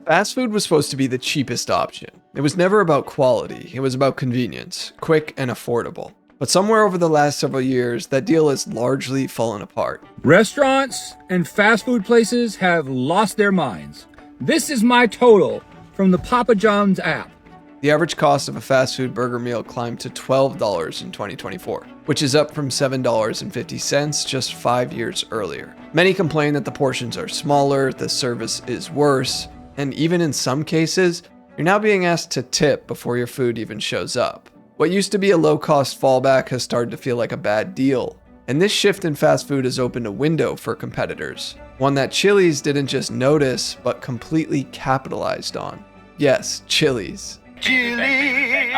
Fast food was supposed to be the cheapest option. It was never about quality, it was about convenience, quick and affordable. But somewhere over the last several years, that deal has largely fallen apart. Restaurants and fast food places have lost their minds. This is my total from the Papa John's app. The average cost of a fast food burger meal climbed to $12 in 2024, which is up from $7.50 just 5 years earlier. Many complain that the portions are smaller, the service is worse, and even in some cases, you're now being asked to tip before your food even shows up. What used to be a low-cost fallback has started to feel like a bad deal. And this shift in fast food has opened a window for competitors, one that Chili's didn't just notice, but completely capitalized on. Yes, Chili's. Baby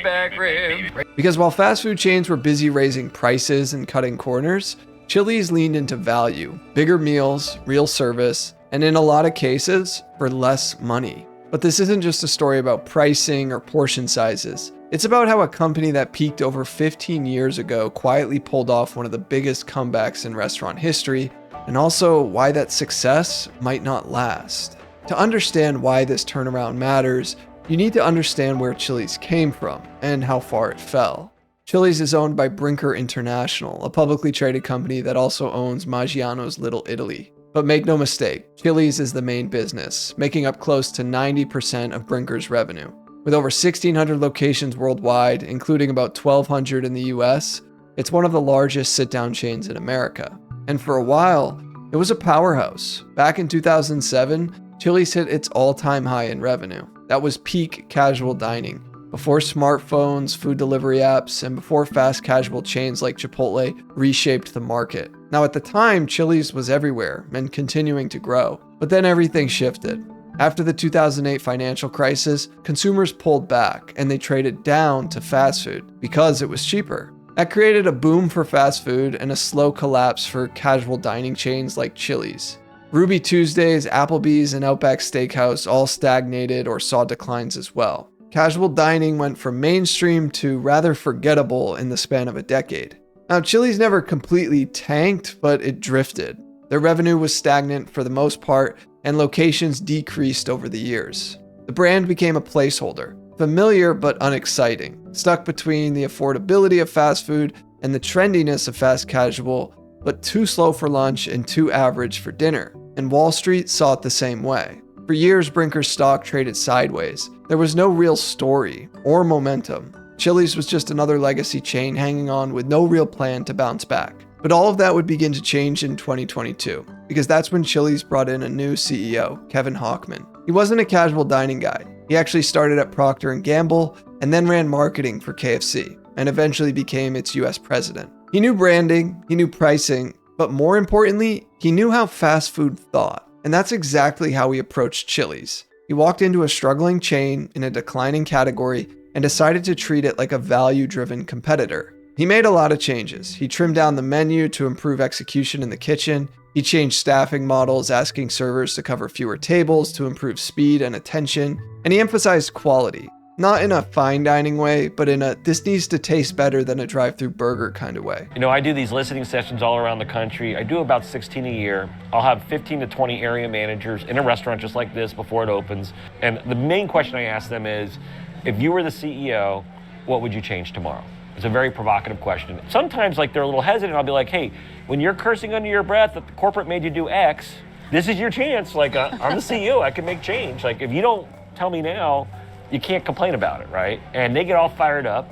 back rib. Because while fast food chains were busy raising prices and cutting corners, Chili's leaned into value, bigger meals, real service, and in a lot of cases, for less money. But this isn't just a story about pricing or portion sizes. It's about how a company that peaked over 15 years ago quietly pulled off one of the biggest comebacks in restaurant history, and also why that success might not last. To understand why this turnaround matters, you need to understand where Chili's came from and how far it fell. Chili's is owned by Brinker International, a publicly traded company that also owns Maggiano's Little Italy. But make no mistake, Chili's is the main business, making up close to 90% of Brinker's revenue. With over 1,600 locations worldwide, including about 1,200 in the US, it's one of the largest sit-down chains in America. And for a while, it was a powerhouse. Back in 2007, Chili's hit its all-time high in revenue. That was peak casual dining. Before smartphones, food delivery apps, and before fast casual chains like Chipotle reshaped the market. Now at the time, Chili's was everywhere and continuing to grow. But then everything shifted. After the 2008 financial crisis, consumers pulled back and they traded down to fast food because it was cheaper. That created a boom for fast food and a slow collapse for casual dining chains like Chili's. Ruby Tuesdays, Applebee's, and Outback Steakhouse all stagnated or saw declines as well. Casual dining went from mainstream to rather forgettable in the span of a decade. Now, Chili's never completely tanked, but it drifted. Their revenue was stagnant for the most part, and locations decreased over the years. The brand became a placeholder, familiar but unexciting, stuck between the affordability of fast food and the trendiness of fast casual, but too slow for lunch and too average for dinner. And Wall Street saw it the same way. For years, Brinker's stock traded sideways. There was no real story or momentum. Chili's was just another legacy chain hanging on with no real plan to bounce back. But all of that would begin to change in 2022, because that's when Chili's brought in a new CEO, Kevin Hochman. He wasn't a casual dining guy. He actually started at Procter & Gamble and then ran marketing for KFC, and eventually became its US president. He knew branding, he knew pricing, but more importantly, he knew how fast food thought. And that's exactly how he approached Chili's. He walked into a struggling chain in a declining category and decided to treat it like a value-driven competitor. He made a lot of changes. He trimmed down the menu to improve execution in the kitchen. He changed staffing models, asking servers to cover fewer tables to improve speed and attention. And he emphasized quality. Not in a fine dining way, but in a this needs to taste better than a drive-through burger kind of way. You know, I do these listening sessions all around the country. I do about 16 a year. I'll have 15 to 20 area managers in a restaurant just like this before it opens. And the main question I ask them is, if you were the CEO, what would you change tomorrow? It's a very provocative question. Sometimes they're a little hesitant. I'll be like, hey, when you're cursing under your breath that the corporate made you do X, this is your chance. I'm the CEO, I can make change. If you don't tell me now, you can't complain about it, right? And they get all fired up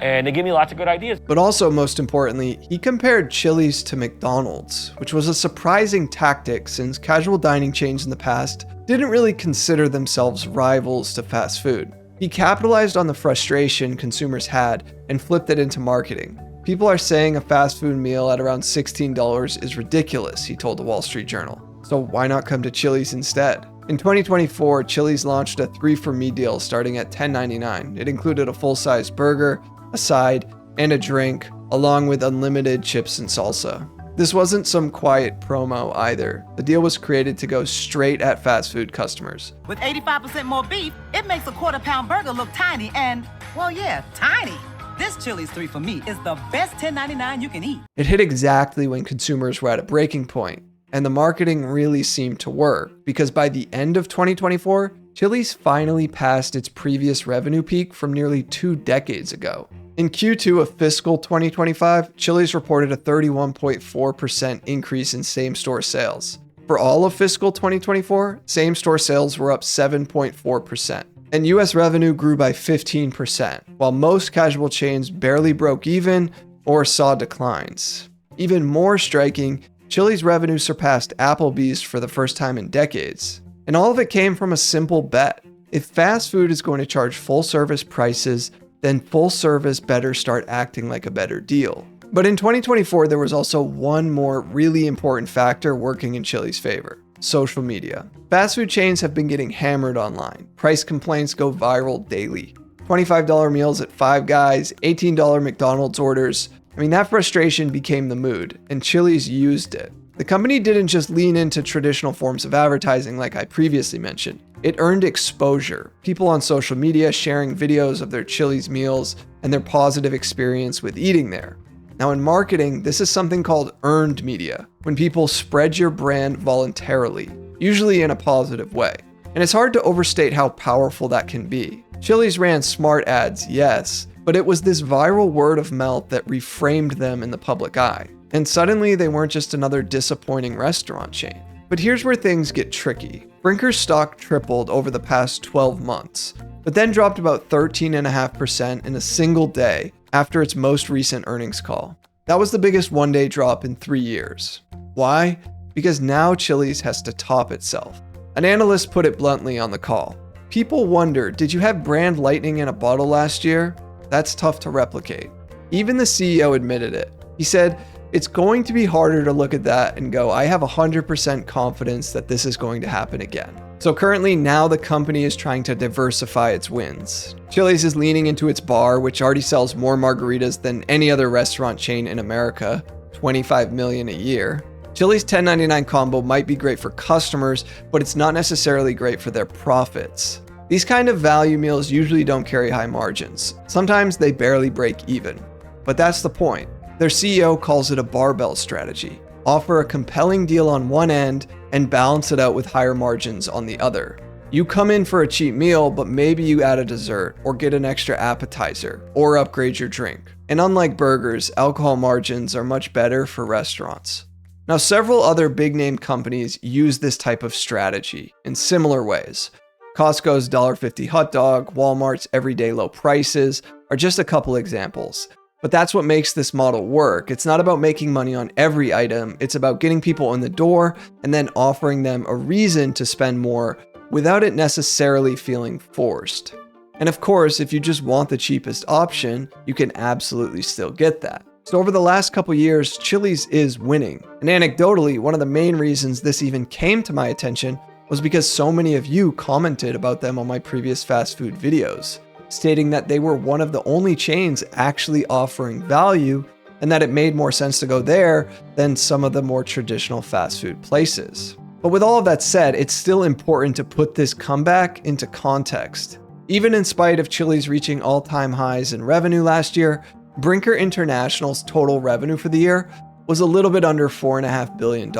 and they give me lots of good ideas. But also, most importantly, he compared Chili's to McDonald's, which was a surprising tactic since casual dining chains in the past didn't really consider themselves rivals to fast food. He capitalized on the frustration consumers had and flipped it into marketing. People are saying a fast food meal at around $16 is ridiculous, he told the Wall Street Journal. So why not come to Chili's instead? In 2024, Chili's launched a 3 for Me deal starting at $10.99. It included a full-size burger, a side, and a drink, along with unlimited chips and salsa. This wasn't some quiet promo either. The deal was created to go straight at fast food customers. With 85% more beef, it makes a quarter-pound burger look tiny and, well, yeah, tiny. This Chili's 3 for Me is the best $10.99 you can eat. It hit exactly when consumers were at a breaking point. And the marketing really seemed to work, because by the end of 2024, Chili's finally passed its previous revenue peak from nearly 2 decades ago. In Q2 of fiscal 2025, Chili's reported a 31.4% increase in same-store sales. For all of fiscal 2024, same-store sales were up 7.4%. And US revenue grew by 15%, while most casual chains barely broke even or saw declines. Even more striking, Chili's revenue surpassed Applebee's for the first time in decades. And all of it came from a simple bet. If fast food is going to charge full-service prices, then full service better start acting like a better deal. But in 2024, there was also one more really important factor working in Chili's favor: social media. Fast food chains have been getting hammered online. Price complaints go viral daily. $25 meals at Five Guys, $18 McDonald's orders. That frustration became the mood, and Chili's used it. The company didn't just lean into traditional forms of advertising like I previously mentioned. It earned exposure. People on social media sharing videos of their Chili's meals and their positive experience with eating there. Now in marketing, this is something called earned media, when people spread your brand voluntarily, usually in a positive way. And it's hard to overstate how powerful that can be. Chili's ran smart ads, yes, but it was this viral word of mouth that reframed them in the public eye. And suddenly they weren't just another disappointing restaurant chain. But here's where things get tricky. Brinker's stock tripled over the past 12 months, but then dropped about 13.5% in a single day after its most recent earnings call. That was the biggest one-day drop in 3 years. Why? Because now Chili's has to top itself. An analyst put it bluntly on the call. People wonder, did you have brand lightning in a bottle last year? That's tough to replicate. Even the CEO admitted it. He said, it's going to be harder to look at that and go, I have 100% confidence that this is going to happen again. So currently now the company is trying to diversify its wins. Chili's is leaning into its bar, which already sells more margaritas than any other restaurant chain in America, 25 million a year. Chili's $10.99 combo might be great for customers, but it's not necessarily great for their profits. These kind of value meals usually don't carry high margins. Sometimes they barely break even. But that's the point. Their CEO calls it a barbell strategy. Offer a compelling deal on one end and balance it out with higher margins on the other. You come in for a cheap meal, but maybe you add a dessert or get an extra appetizer or upgrade your drink. And unlike burgers, alcohol margins are much better for restaurants. Now, several other big name companies use this type of strategy in similar ways. Costco's $1.50 hot dog, Walmart's everyday low prices are just a couple examples. But that's what makes this model work. It's not about making money on every item. It's about getting people in the door and then offering them a reason to spend more without it necessarily feeling forced. And of course, if you just want the cheapest option, you can absolutely still get that. So over the last couple years, Chili's is winning. And anecdotally, one of the main reasons this even came to my attention was because so many of you commented about them on my previous fast food videos, stating that they were one of the only chains actually offering value and that it made more sense to go there than some of the more traditional fast food places. But with all of that said, it's still important to put this comeback into context. Even in spite of Chili's reaching all-time highs in revenue last year, Brinker International's total revenue for the year was a little bit under $4.5 billion.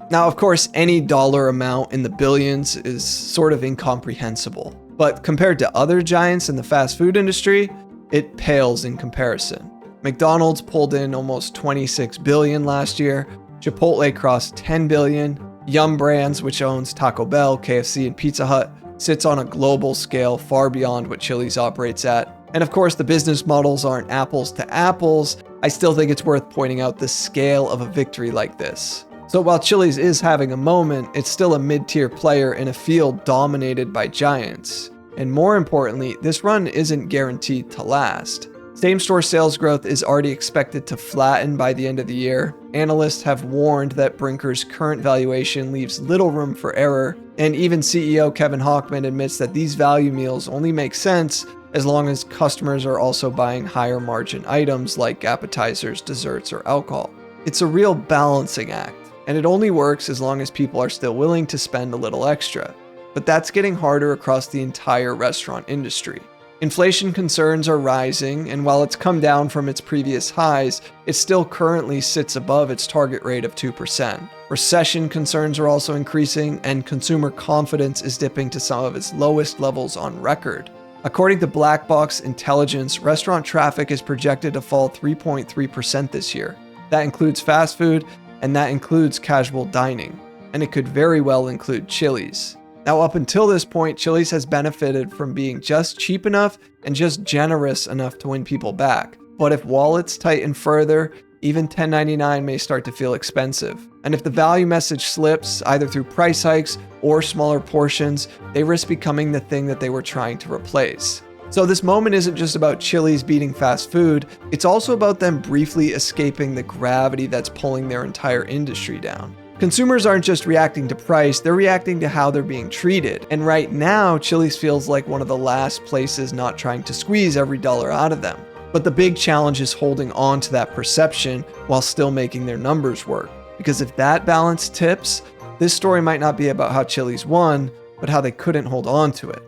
Now, of course, any dollar amount in the billions is sort of incomprehensible. But compared to other giants in the fast food industry, it pales in comparison. McDonald's pulled in almost $26 billion last year. Chipotle crossed $10 billion. Yum Brands, which owns Taco Bell, KFC, and Pizza Hut, sits on a global scale far beyond what Chili's operates at. And of course, the business models aren't apples to apples. I still think it's worth pointing out the scale of a victory like this. So while Chili's is having a moment, it's still a mid-tier player in a field dominated by giants. And more importantly, this run isn't guaranteed to last. Same-store sales growth is already expected to flatten by the end of the year. Analysts have warned that Brinker's current valuation leaves little room for error, and even CEO Kevin Hochman admits that these value meals only make sense as long as customers are also buying higher margin items like appetizers, desserts, or alcohol. It's a real balancing act, and it only works as long as people are still willing to spend a little extra. But that's getting harder across the entire restaurant industry. Inflation concerns are rising, and while it's come down from its previous highs, it still currently sits above its target rate of 2%. Recession concerns are also increasing, and consumer confidence is dipping to some of its lowest levels on record. According to Black Box Intelligence, restaurant traffic is projected to fall 3.3% this year. That includes fast food, and that includes casual dining. And it could very well include Chili's. Now, up until this point, Chili's has benefited from being just cheap enough and just generous enough to win people back. But if wallets tighten further, even $10.99 may start to feel expensive. And if the value message slips, either through price hikes or smaller portions, they risk becoming the thing that they were trying to replace. So this moment isn't just about Chili's beating fast food, it's also about them briefly escaping the gravity that's pulling their entire industry down. Consumers aren't just reacting to price, they're reacting to how they're being treated. And right now, Chili's feels like one of the last places not trying to squeeze every dollar out of them. But the big challenge is holding on to that perception while still making their numbers work. Because if that balance tips, this story might not be about how Chili's won, but how they couldn't hold on to it.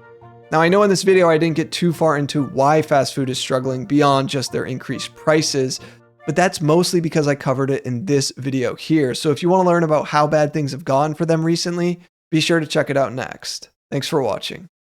Now, I know in this video I didn't get too far into why fast food is struggling beyond just their increased prices, but that's mostly because I covered it in this video here. So if you want to learn about how bad things have gone for them recently, be sure to check it out next. Thanks for watching.